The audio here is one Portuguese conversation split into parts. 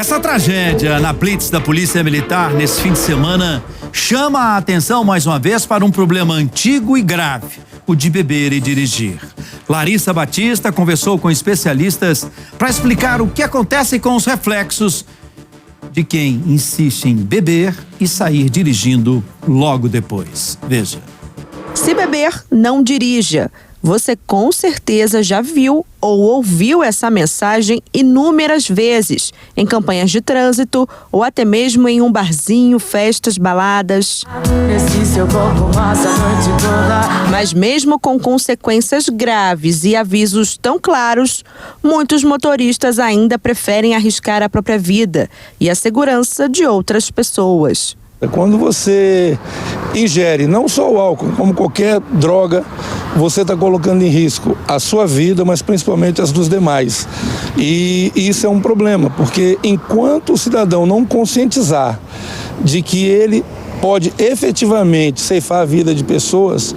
Essa tragédia na blitz da Polícia Militar nesse fim de semana chama a atenção mais uma vez para um problema antigo e grave, o de beber e dirigir. Larissa Batista conversou com especialistas para explicar o que acontece com os reflexos de quem insiste em beber e sair dirigindo logo depois. Veja. Se beber, não dirija. Você com certeza já viu ou ouviu essa mensagem inúmeras vezes em campanhas de trânsito ou até mesmo em um barzinho, festas, baladas. Mas mesmo com consequências graves e avisos tão claros, muitos motoristas ainda preferem arriscar a própria vida e a segurança de outras pessoas. Quando você ingere não só o álcool, como qualquer droga, você está colocando em risco a sua vida, mas principalmente as dos demais. E isso é um problema, porque enquanto o cidadão não conscientizar de que ele pode efetivamente ceifar a vida de pessoas,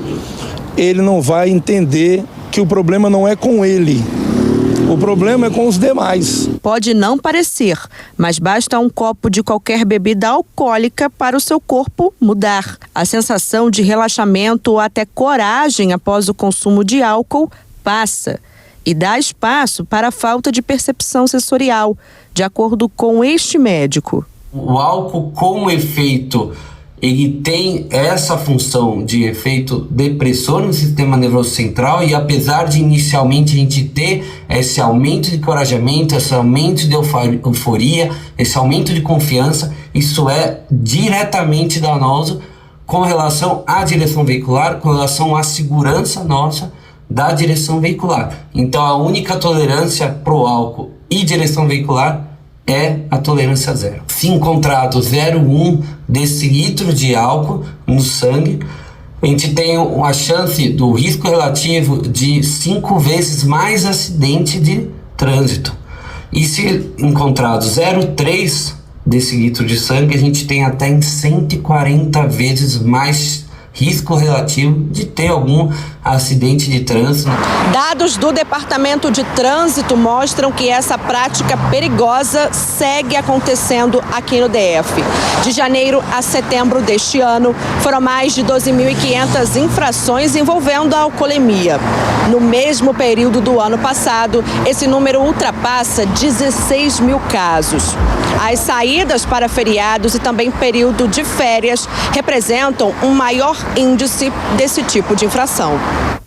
ele não vai entender que o problema não é com ele. O problema é com os demais. Pode não parecer, mas basta um copo de qualquer bebida alcoólica para o seu corpo mudar. A sensação de relaxamento ou até coragem após o consumo de álcool passa e dá espaço para a falta de percepção sensorial, de acordo com este médico. O álcool como efeito, ele tem essa função de efeito depressor no sistema nervoso central e apesar de inicialmente a gente ter esse aumento de encorajamento, esse aumento de euforia, esse aumento de confiança, isso é diretamente danoso com relação à direção veicular, com relação à segurança nossa da direção veicular. Então a única tolerância pro álcool e direção veicular é a tolerância zero. Se encontrado 0,1 decilitro de álcool no sangue, a gente tem uma chance do risco relativo de 5 vezes mais acidente de trânsito. E se encontrado 0,3 decilitro de sangue, a gente tem até em 140 vezes mais risco relativo de ter algum acidente de trânsito. Dados do Departamento de Trânsito mostram que essa prática perigosa segue acontecendo aqui no DF. De janeiro a setembro deste ano, foram mais de 12.500 infrações envolvendo a alcoolemia. No mesmo período do ano passado, esse número ultrapassa 16 mil casos. As saídas para feriados e também período de férias representam um maior índice desse tipo de infração.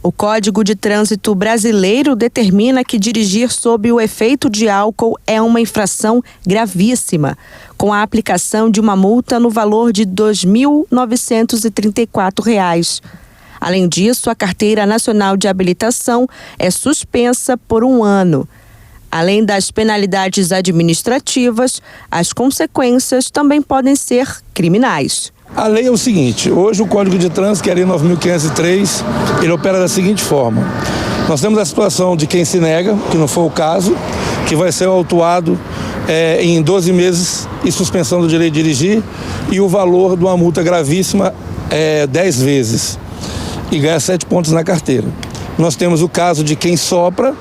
O Código de Trânsito Brasileiro determina que dirigir sob o efeito de álcool é uma infração gravíssima, com a aplicação de uma multa no valor de R$ 2.934. Além disso, a Carteira Nacional de Habilitação é suspensa por 1 ano. Além das penalidades administrativas, as consequências também podem ser criminais. A lei é o seguinte, hoje o Código de Trânsito, que é a Lei 9.503, ele opera da seguinte forma. Nós temos a situação de quem se nega, que não foi o caso, que vai ser autuado em 12 meses e suspensão do direito de dirigir, e o valor de uma multa gravíssima é 10 vezes e ganha 7 pontos na carteira. Nós temos o caso de quem sopra,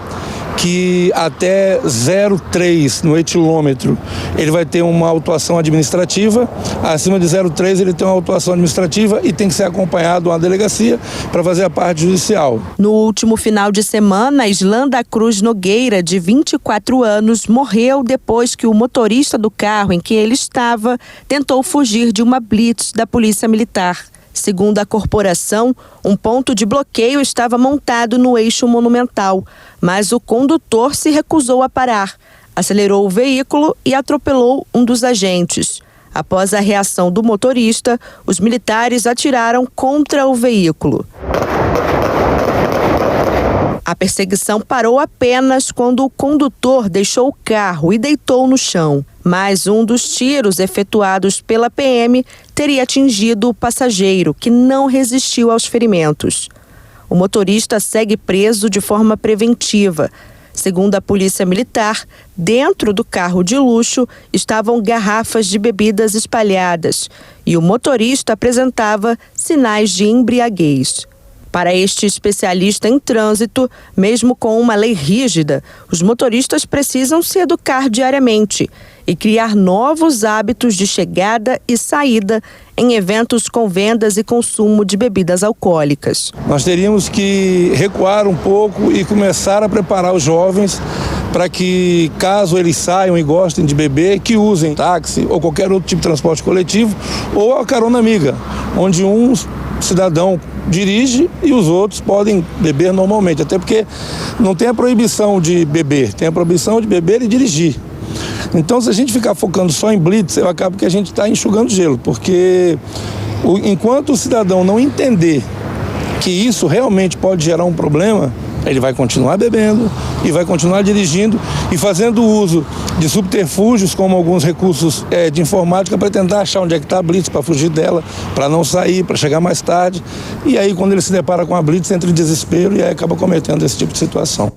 que até 0,3 no etilômetro ele vai ter uma autuação administrativa, acima de 0,3 ele tem uma autuação administrativa e tem que ser acompanhado de uma delegacia para fazer a parte judicial. No último final de semana, Islanda Cruz Nogueira, de 24 anos, morreu depois que o motorista do carro em que ele estava tentou fugir de uma blitz da Polícia Militar. Segundo a corporação, um ponto de bloqueio estava montado no eixo monumental, mas o condutor se recusou a parar, acelerou o veículo e atropelou um dos agentes. Após a reação do motorista, os militares atiraram contra o veículo. A perseguição parou apenas quando o condutor deixou o carro e deitou no chão. Mas um dos tiros efetuados pela PM teria atingido o passageiro, que não resistiu aos ferimentos. O motorista segue preso de forma preventiva. Segundo a Polícia Militar, dentro do carro de luxo estavam garrafas de bebidas espalhadas e o motorista apresentava sinais de embriaguez. Para este especialista em trânsito, mesmo com uma lei rígida, os motoristas precisam se educar diariamente e criar novos hábitos de chegada e saída em eventos com vendas e consumo de bebidas alcoólicas. Nós teríamos que recuar um pouco e começar a preparar os jovens para que, caso eles saiam e gostem de beber, que usem táxi ou qualquer outro tipo de transporte coletivo ou a carona amiga, onde um cidadão dirige e os outros podem beber normalmente, até porque não tem a proibição de beber, tem a proibição de beber e dirigir. Então, se a gente ficar focando só em blitz, eu acabo que a gente está enxugando gelo, porque enquanto o cidadão não entender que isso realmente pode gerar um problema, ele vai continuar bebendo e vai continuar dirigindo e fazendo uso de subterfúgios, como alguns recursos de informática, para tentar achar onde é que está a blitz, para fugir dela, para não sair, para chegar mais tarde. E aí, quando ele se depara com a blitz, entra em desespero e aí acaba cometendo esse tipo de situação.